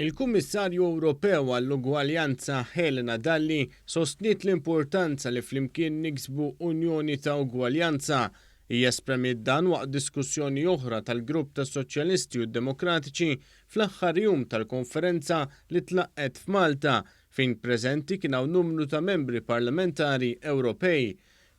Il-Kummissarju Ewropew għall-Ugwaljanza Helena Dalli sostniet l-importanza li flimkien niksbu Unjoni ta' Ugwaljanza. Hija espremiet dan waqt diskussjoni oħra tal-Grupp tas-Soċjalisti u Demokratiċi fl-aħħar jum tal-konferenza li tlaqqet f'Malta fejn preżenti kien hawn numru ta' membri parlamentari Ewropej.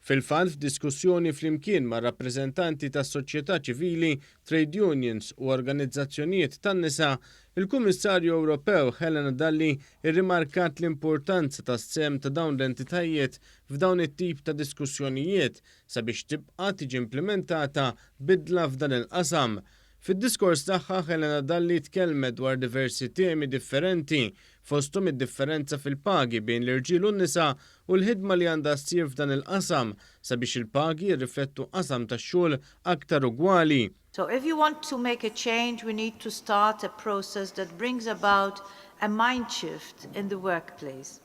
Fil-fatt f'diskussjoni flimkien ma' rappreżentanti tas-soċjetà ċivili, trade unions u organizzazzjonijiet tan-nisa, il-Kummissarju Ewropew Helena Dalli irrimarkat l-importanza tas-sem ta' dawn l-entitajiet f'dawn it-tip ta' diskussjonijiet sabiex tibqa' tiġi implementata bidla f'dan il-qasam. Fid-diskors tagħha Helena Dalli tkellmet dwar diversi temi differenti fosthom id-differenza fil-pagi bejn l-irġiel u n-nisa u l-ħidma li għandha ssir f'dan il-qasam sabiex il-pagi jirriflettu qasam tax-xogħol aktar ugwali. So if you want to make a change, we need to start a process that brings about a mind shift in the workplace.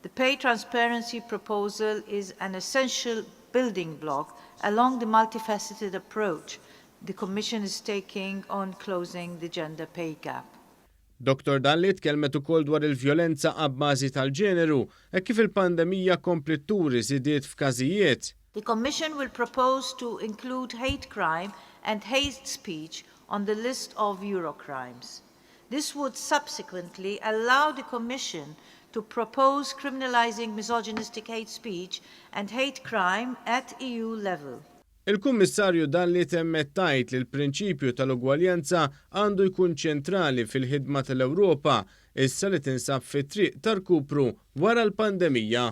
The pay transparency proposal is an essential building block along the multifaceted approach the Commission is taking on closing the gender pay gap. Dr. Dalli tkellmet ukoll dwar il-vjolenza abbażi tal-ġeneru e kif il-pandemija komplet turi żidiet f'każijiet. The Commission will propose to include hate crime and hate speech on the list of Eurocrimes. This would subsequently allow the Commission to propose criminalizing misogynistic hate speech and hate crime at EU level. Il-Kummissarju Dalli temmet tajt li l-prinċipju tal-ugwaljanza għandu jkun ċentrali fil-ħidma tal-Ewropa issa li tinsab fit-triq tar-kupru wara l-pandemija.